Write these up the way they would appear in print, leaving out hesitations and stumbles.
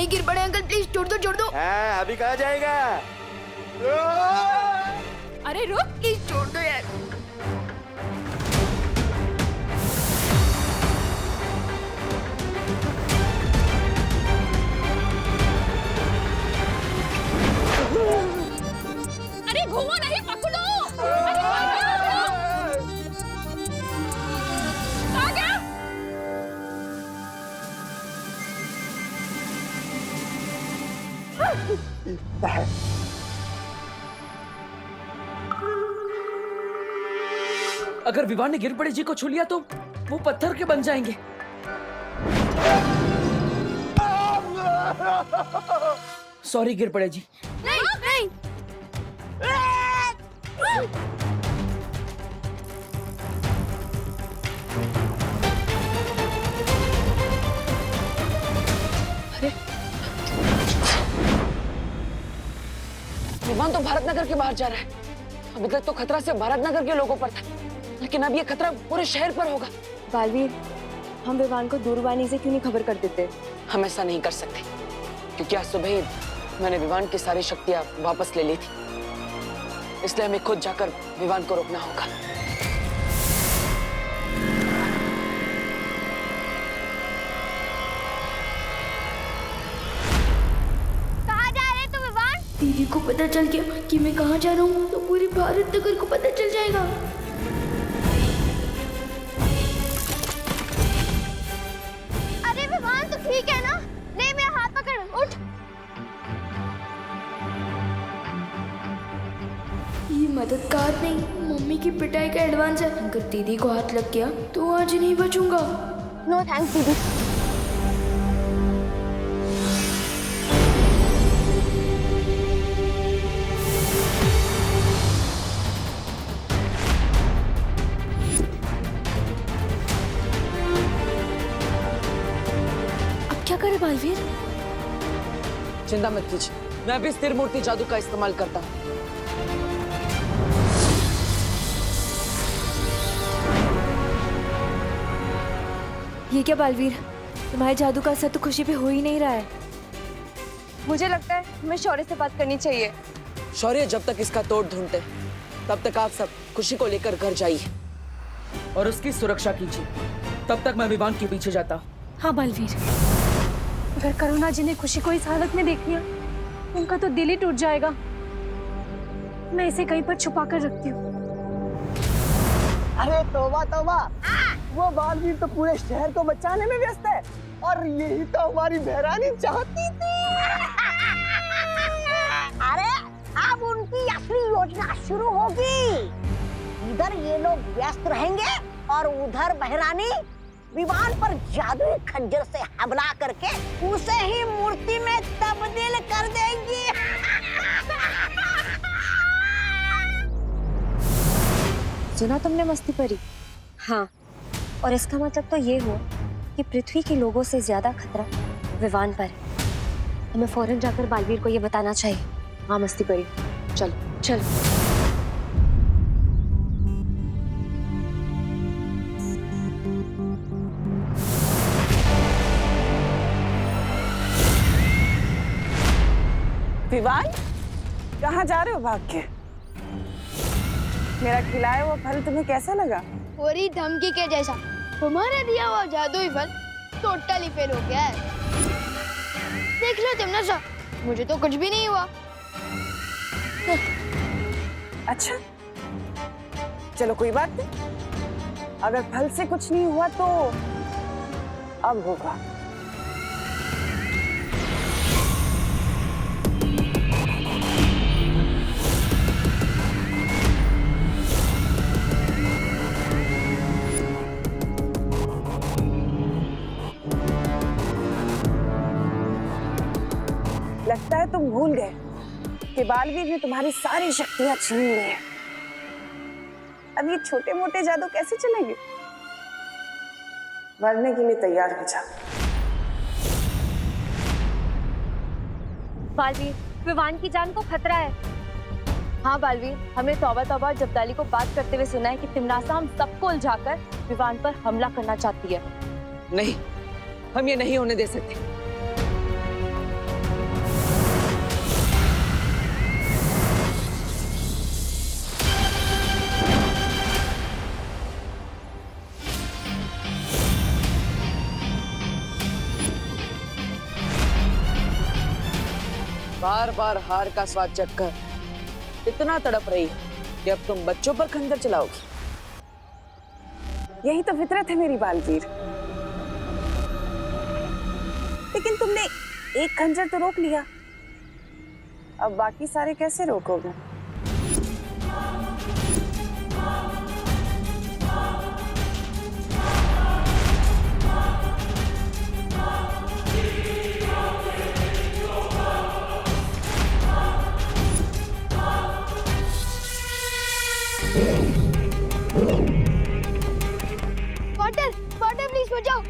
गिर पड़े uncle, please छोड़ दो छोड़ दो। हाँ, अभी कहाँ जाएगा? अरे रुक, प्लीज छोड़ दो यार। अरे घूमो नहीं, पकड़ो। कहाँ गया? अगर विवान ने गिर पड़े जी को छू लिया तो वो पत्थर के बन जाएंगे। सॉरी गिर पड़े जी। नहीं नहीं। विमान तो भारतनगर के बाहर जा रहा है। अभी तक तो खतरा सिर्फ भारतनगर के लोगों पर था, लेकिन अब ये खतरा पूरे शहर पर होगा। बालवीर, हम विमान को दूरवाणी से क्यों नहीं खबर कर देते? हम ऐसा नहीं कर सकते, क्योंकि आज सुबह ही मैंने विमान की सारी शक्तियां वापस ले ली थी। इसलिए हमें खुद जाकर विमान को रोकना होगा। कहाँ जा रहे तू विवान? दीदी को पता चल गया कि मैं कहाँ जा रहा हूँ तो पूरे भारत नगर को पता चल जाएगा। अरे विवान, तो ठीक है ना? ले मेरा हाथ पकड़, उठ। ये मददगार नहीं, मम्मी की पिटाई का एडवांस है। अगर दीदी को हाथ लग गया तो आज नहीं बचूंगा। नो थैंक्स दीदी। अब क्या करे बालवीर? चिंता मत कीजिए, मैं भी स्थिर मूर्ति जादू का इस्तेमाल करता हूँ। ये क्या बालवीर, तुम्हारे जादू का असर तो खुशी पे हो ही नहीं रहा है। मुझे लगता है हमें शौर्य से बात करनी चाहिए। शौर्य जब तक इसका तोड़ ढूंढते तब तक आप सब खुशी को लेकर घर जाइए और उसकी सुरक्षा कीजिए। तब तक मैं विमान के पीछे जाता हूँ। हाँ बालवीर, अगर करुणा जी ने खुशी को इस हालत में देख लिया, उनका तो दिल ही टूट जाएगा। मैं इसे कहीं पर छुपा कर रखती हूँ। अरे तौबा तौबा, वो बालवीर तो पूरे शहर को बचाने में व्यस्त है और यही तो हमारी बहरानी चाहती थी। अरे अब उनकी असली योजना शुरू होगी। इधर ये लोग व्यस्त रहेंगे और उधर बहरानी विमान पर जादुई खंजर से हमला करके उसे ही मूर्ति में तब्दील कर देंगी। सुना तुमने मस्ती परी? हाँ, और इसका मतलब तो ये हुआ कि पृथ्वी के लोगों से ज्यादा खतरा विमान पर है। हमें फौरन जाकर बालवीर को ये बताना चाहिए। हाँ मस्ती परी, चलो चलो। विवान, कहाँ जा रहे हो भाग के? मेरा खिलाया हुआ फल तुम्हें कैसा लगा? पूरी धमकी के जैसा। तुम्हारा दिया हुआ जादुई फल टोटली फेल हो गया है। देख लो तिमनासा, मुझे तो कुछ भी नहीं हुआ। अच्छा, चलो कोई बात नहीं। अगर फल से कुछ नहीं हुआ तो अब होगा। लगता है तुम भूल गए कि बालवीर ने तुम्हारी सारी शक्तियां छीन ली हैं। अब ये छोटे मोटे जादू कैसे चलेंगे? मरने के लिए तैयार हो जा। बालवीर, विमान की जान को खतरा है। हाँ बालवीर, हमने तौबा तौबा और जब्दाली को बात करते हुए सुना है कि तिमनासा हम सबको उलझाकर विमान पर हमला करना चाहती है। नहीं, हम ये नहीं होने दे सकते। बार बार हार का स्वाद चखकर इतना तड़प रही कि अब तुम बच्चों पर खंजर चलाओगी। यही तो फितरत है मेरी बालवीर। लेकिन तुमने एक खंजर तो रोक लिया, अब बाकी सारे कैसे रोकोगे? वाटर वाटर प्लीज बचाओ।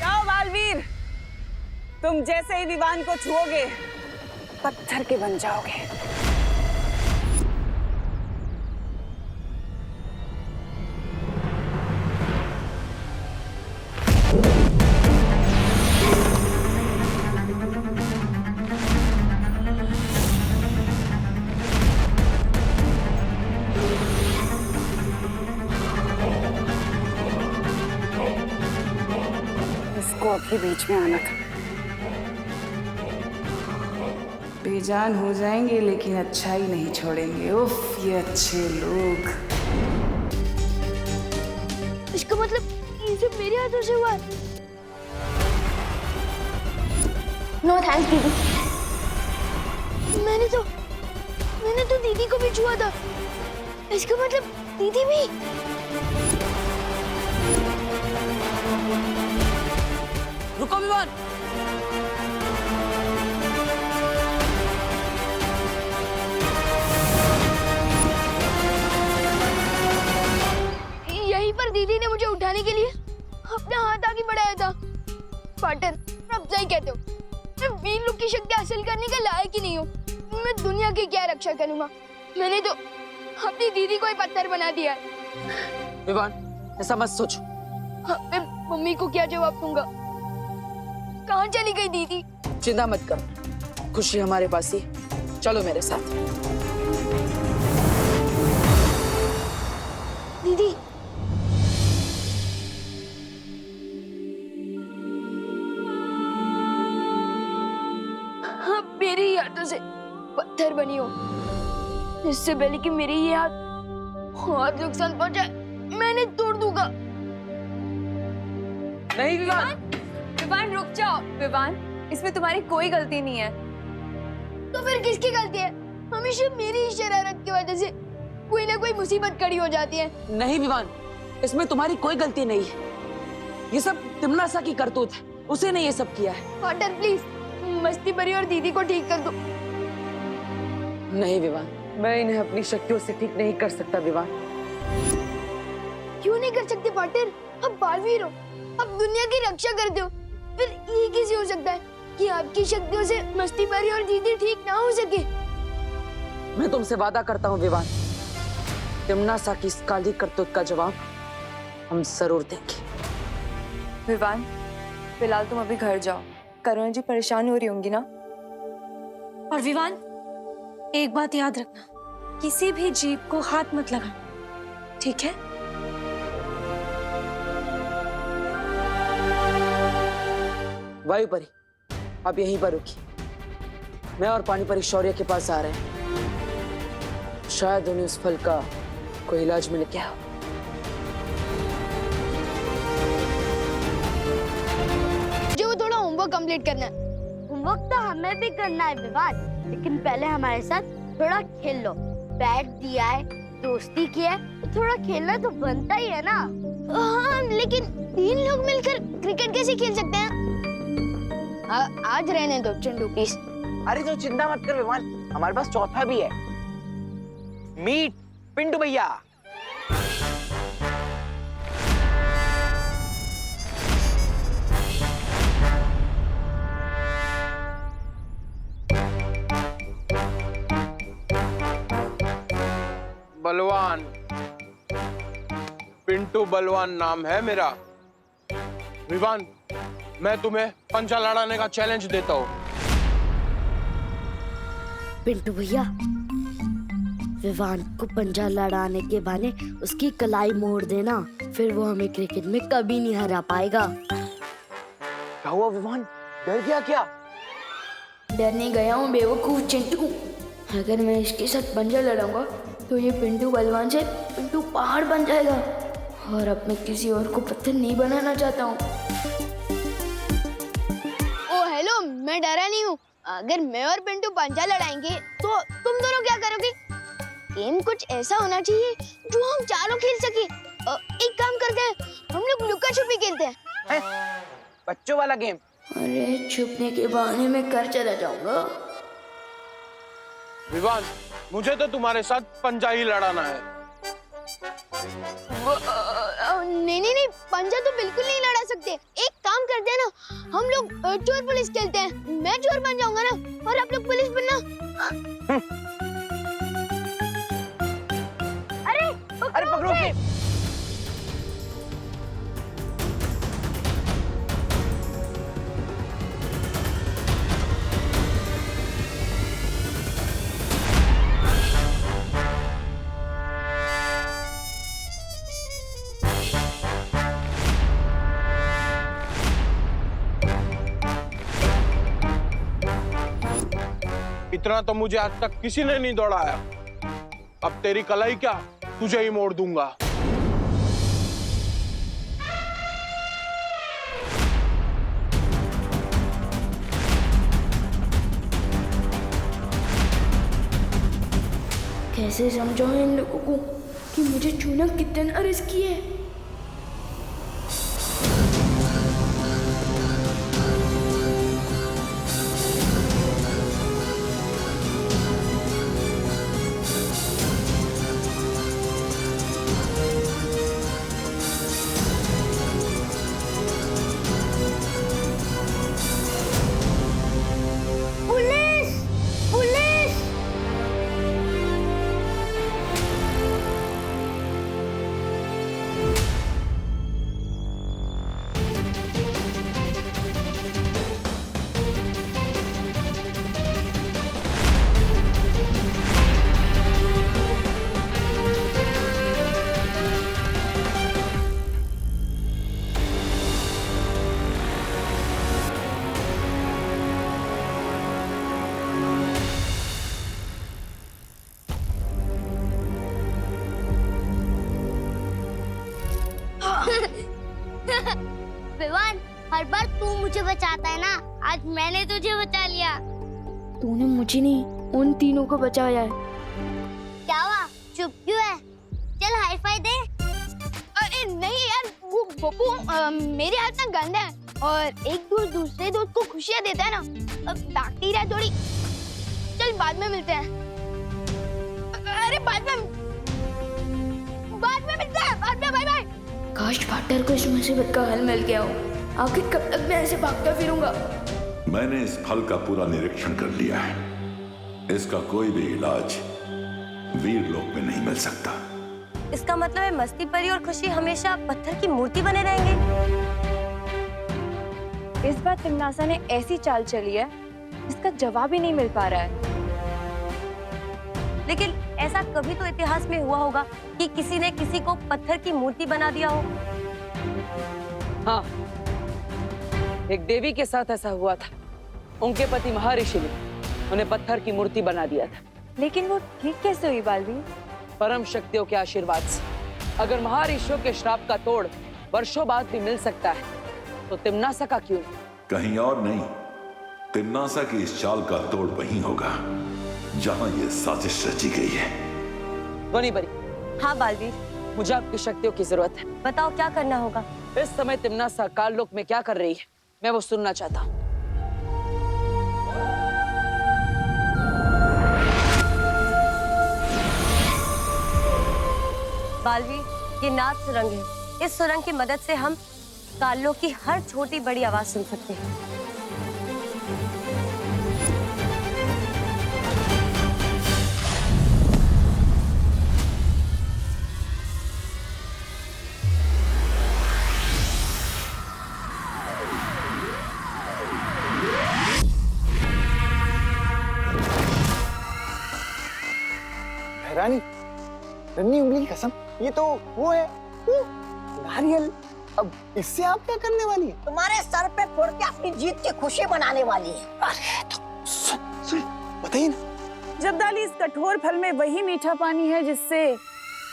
जाओ बालवीर, तुम जैसे ही विवान को छुओगे पत्थर के बन जाओगे। इसको अभी बीच में आना था। बेजान हो जाएंगे लेकिन अच्छा ही नहीं छोड़ेंगे। उफ, ये अच्छे लोग। इसका मतलब ये सब मेरे हाथों से हुआ है। नो थैंक्स दीदी। मैंने तो दीदी को भी छुआ था। इसका मतलब दीदी भी। रुको विवान। यहीं पर दीदी ने मुझे उठाने के लिए अपना हाथ आगे बढ़ाया था। पार्टनर, आप सही कहते हो। मैं वीर लोग की शक्ति हासिल करने का लायक ही नहीं हूँ। मैं दुनिया की क्या रक्षा करूँगा? मैंने तो अपनी दीदी को ही पत्थर बना दिया है। विवान, ऐसा मत सोचो। मैं मम्मी को क्या जवाब दूंगा? कहाँ चली गई दीदी? चिंता मत करो, खुशी हमारे पास ही। चलो मेरे साथ। दीदी, आप मेरे ही हाथों से पत्थर बनी हो। इससे पहले कि मेरे ये हाथ बहुत नुकसान पहुंचाए, मैंने तोड़ दूंगा। नहीं विवान। विवान रुक जाओ। विवान, इसमें तुम्हारी कोई गलती नहीं है। तो फिर किसकी गलती है? हमेशा मेरी ही शरारत की वजह से कोई ना कोई मुसीबत खड़ी हो जाती है। नहीं विवान, इसमें तुम्हारी कोई गलती नहीं है। ये सब तिमनासा की करतूत है, उसे ने ये सब किया है। वाटर प्लीज, मस्ती भरी और दीदी को ठीक कर दो। नहीं विवान, मैं इन्हें अपनी शक्तियों से ठीक नहीं कर सकता विवान। क्यों नहीं कर सकते पार्टनर? आप बालवीर हो, आप दुनिया की रक्षा करते हो। फिर ये कैसे हो सकता है कि आपकी शक्तियों से मस्ती भरी और दीदी ठीक ना हो सके? मैं तुमसे वादा करता हूँ विवान, तिमनासा की इस काली करतूत का जवाब हम जरूर देंगे। विवान, फिलहाल तुम अभी घर जाओ। करुणा जी परेशान हो रही होंगी ना। और विवान, एक बात याद रखना, किसी भी जीव को हाथ मत लगाना, ठीक है? वायुपरी, आप यहीं पर रुकी। मैं और पानीपरी शौर्य के पास आ रहे हैं। शायद उन्हें उस फल का कोई इलाज मिल गया हो। मुझे वो थोड़ा होमवर्क कंप्लीट करना है। होमवर्क तो हमें भी करना है विवान, लेकिन पहले हमारे साथ थोड़ा खेल लो। बैट दिया है, दोस्ती किया है, तो थोड़ा खेलना तो बनता ही है ना। हाँ, लेकिन 3 लोग मिलकर क्रिकेट कैसे खेल सकते हैं? आज रहने दो चंडू प्लीज। अरे तो चिंता मत कर विमान, हमारे पास चौथा भी है। मीट पिंटू भैया। बलवान, पिंटू बलवान नाम है मेरा। विवान, मैं तुम्हें पंचा लड़ाने का चैलेंज देता हूँ। पिंटू भैया, विवान को पंजा लड़ाने के बहाने उसकी कलाई मोड़ देना, फिर वो हमें क्रिकेट में कभी नहीं हरा पाएगा। क्या हुआ विवान, डर गया क्या? डरने गया हूँ बेवकूफ चिंटू। अगर मैं इसके साथ पंजा लड़ाऊंगा तो ये पिंटू बलवान से पिंटू पहाड़ बन जाएगा, और अब मैं किसी और को पत्थर नहीं बनाना चाहता हूँ। ओ हेलो, मैं डरा नहीं हूँ। अगर मैं और पिंटू पंजा लड़ाएंगे तो तुम दोनों क्या करोगे? गेम कुछ ऐसा होना चाहिए जो हम चारों खेल सके। एक काम करते हैं, हम लोग लुका छुपी खेलते हैं। बच्चों वाला गेम। अरे छुपने के बहाने में घर चला जाऊंगा। विवान, मुझे तो तुम्हारे साथ पंजा ही लड़ाना है। नहीं, पंजा तो बिल्कुल नहीं लड़ा सकते। एक काम करते हैं ना, हम लोग चोर पुलिस खेलते हैं। मैं चोर बन जाऊंगा ना और आप लोग पुलिस बनना। अरे पकड़ो उसे। इतना तो मुझे आज तक किसी ने नहीं दौड़ाया। अब तेरी कलाई क्या, तुझे ही मोड़ दूंगा। कैसे समझाऊं इन लोगों को कि मुझे छूना कितना रिस्की है। विवान, हर बार तू मुझे बचाता है ना, आज मैंने तुझे बचा लिया। तूने मुझे नहीं, उन तीनों को बचाया है। क्या हुआ, चुप क्यों है? चल हाई फाई दे। अरे नहीं यार, वो बब्बू मेरे हाथ ना गंदा है, और एक दोस्त दूसरे दोस्त को खुशियाँ देता है ना, बैक्टीरिया थोड़ी। चल बाद में मिलते हैं। अरे बाद में मिलते हैं, बाद में, बाय बाय। काश पार्टनर को इस मुसीबत का हल मिल गया हो। आखिर कब तक मैं ऐसे भागता फिरूंगा? मैंने इस फल का पूरा निरीक्षण कर लिया है। इसका कोई भी इलाज वीर लोक में नहीं मिल सकता। इसका मतलब है मस्ती परी और खुशी हमेशा पत्थर की मूर्ति बने रहेंगे। इस बार तिमनासा ने ऐसी चाल चली है जिसका जवाब ही नहीं मिल पा रहा है। लेकिन ऐसा कभी तो इतिहास में हुआ होगा कि किसी ने किसी को पत्थर की मूर्ति बना दिया हो। हाँ, एक देवी के साथ ऐसा हुआ था। उनके पति महर्षि ने उन्हें पत्थर की मूर्ति बना दिया था। लेकिन वो ठीक कैसे हुई बालवीर? परम शक्तियों के आशीर्वाद से। अगर महर्षियों के श्राप का तोड़ वर्षों बाद भी मिल सकता है तो तिमनासा का क्यों? कहीं और नहीं, तिमनासा की इस चाल का तोड़ वहीं होगा जहां ये साजिश रची गई है। ध्वनि परी। हाँ बालवीर, मुझे आपकी शक्तियों की जरूरत है। बताओ क्या करना होगा? इस समय तिमनासा काललोक में क्या कर रही है, मैं वो सुनना चाहता हूँ। बालवीर, ये नाद सुरंग है। इस सुरंग की मदद से हम काललोक की हर छोटी बड़ी आवाज सुन सकते हैं। रानी, रन्नी उंगली की कसम, ये तो वो है, वो नारियल। अब इससे आप क्या करने वाली है? तुम्हारे सर पे फोड़ के अपनी जीत की खुशी मनाने वाली है। अरे तो बताइए ना। जब्दाली, इस कठोर फल में वही मीठा पानी है जिससे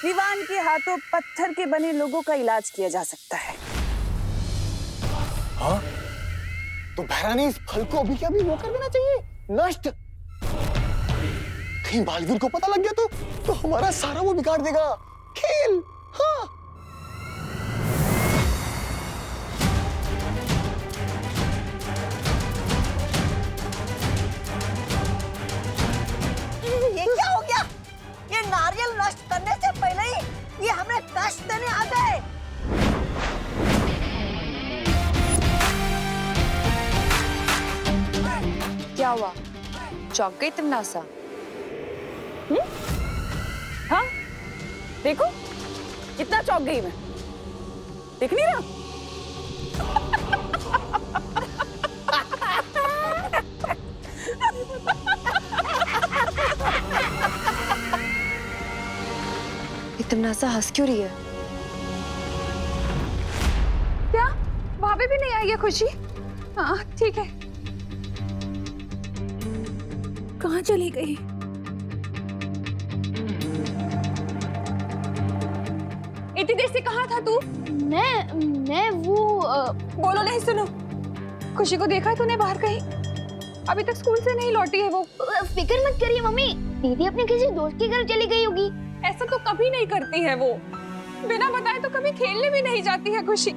विवान के हाथों पत्थर के बने लोगों का इलाज किया जा सकता है। हाँ? तो बहरानी इस फल को अभी क्या भी वो कर देना चाहिए, नष्ट। कहीं बालवीर को पता लग गया तो हमारा सारा वो बिगाड़ देगा खेल। हाँ। ये क्या हो गया? ये नारियल नष्ट करने से पहले ही ये हमें कष्ट देने आ गए। क्या हुआ? चौंक गई तुम नासा? हाँ, देखो कितना चौंक गई मैं। देख नहीं रहा? तुम नासा हंस क्यों रही है? क्या भाभी भी नहीं आई है खुशी? हाँ ठीक है। कहाँ चली गई? इतनी देर से कहाँ था तू? मैं वो बोलो नहीं, सुनो। खुशी को देखा है तूने बाहर कहीं? अभी तक स्कूल से नहीं लौटी है वो। फिक्र मत करिए मम्मी, दीदी अपने किसी दोस्त के घर चली गई होगी। ऐसा तो कभी नहीं करती है वो। बिना बताए तो कभी खेलने भी नहीं जाती है खुशी।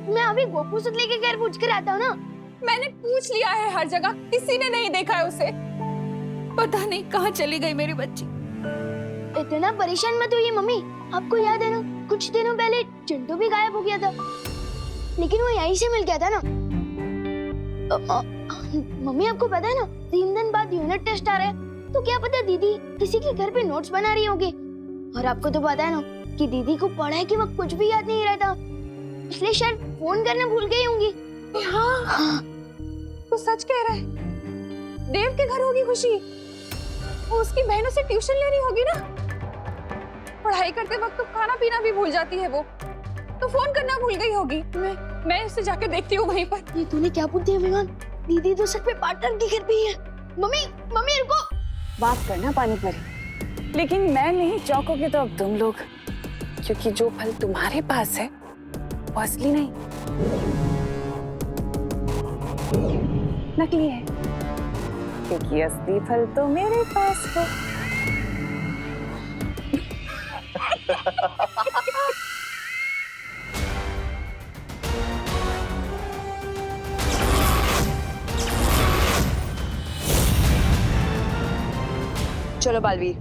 मैं अभी गोपू से लेके घर पूछ कर आता हूँ ना। मैंने पूछ लिया है हर जगह, किसी ने नहीं देखा है उसे। पता नहीं कहाँ चली गई मेरी बच्ची। इतना परेशान मत होइए मम्मी, आपको याद है ना कुछ दिनों पहले चिंटू भी गायब हो गया था, लेकिन वो यहीं से मिल गया था ना। मम्मी आपको पता है ना 3 दिन बाद यूनिट टेस्ट आ रहा है, तो क्या पता दीदी किसी के घर पे नोट्स बना रही होगी। और आपको तो पता है ना कि दीदी को पढ़ाई के वक्त कुछ भी याद नहीं रहता, इसलिए शायद फोन करना भूल गई होंगी। हाँ, तो सच कह रहा है। देव के घर होगी खुशी, वो उसकी बहनों से ट्यूशन लेनी होगी ना। पढ़ाई करते वक्त तो खाना पीना भी भूल जाती है वो, तो फोन करना भूल गई होगी। मैं उससे जाके देखती हूँ वहीं पर। ये तूने क्या बोल दिया विमान? दीदी तो सच में पार्टनर के घर पे ही है। मम्मी रुको। बात करना पानी परी, लेकिन मैं नहीं चौंकोगे तो अब तुम लोग, क्योंकि जो फल तुम्हारे पास है वो असली नहीं, नकली है। क्योंकि असली फल तो मेरे पास है। चलो बालवीर।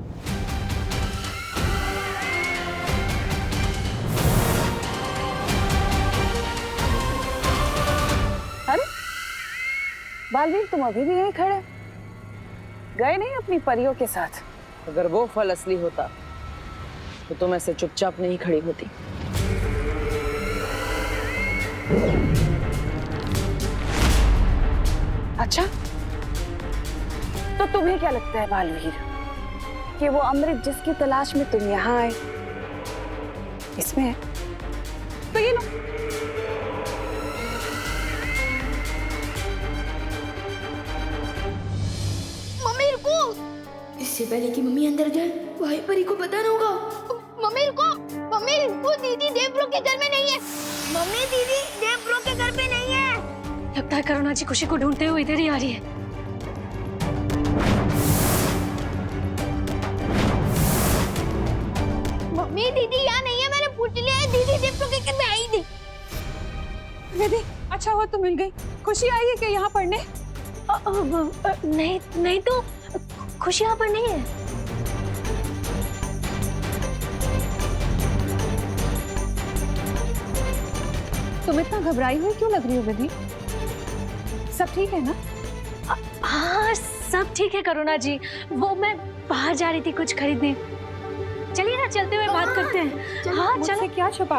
अरे बालवीर, तुम अभी भी यहीं खड़े, गए नहीं अपनी परियों के साथ? अगर वो फल असली होता तो तुम ऐसे चुपचाप नहीं खड़ी होती। अच्छा, तो तुम्हें क्या लगता है बालवीर कि वो अमृत जिसकी तलाश में तुम यहाँ आए इसमें है? तो ये लो। मम्मी रुको। इससे पहले कि मम्मी अंदर जाए भाई परी को पता ना होगा। मम्मी रुको, दीदी देव ब्रो के घर में नहीं है। मम्मी दीदी देव ब्रो के घर पे नहीं है। लगता है करुणा जी खुशी को ढूंढते हुए इधर ही आ रही है। मम्मी दीदी यहाँ नहीं है, मैंने पूछ लिया है, दीदी देव ब्रो के घर में आई नहीं। दीदी अच्छा हुआ तुम मिल गई। खुशी आई है क्या यहाँ पढ़ने? नहीं तो खुशी यहाँ पर नहीं है। तुम इतना घबराई हुई क्यों लग रही हो विधि? सब ठीक है ना? हाँ सब ठीक है करुणा जी, वो मैं बाहर जा रही थी कुछ खरीदने। चलिए ना चलते हुए बात करते हैं। हाँ चलो। क्या छुपा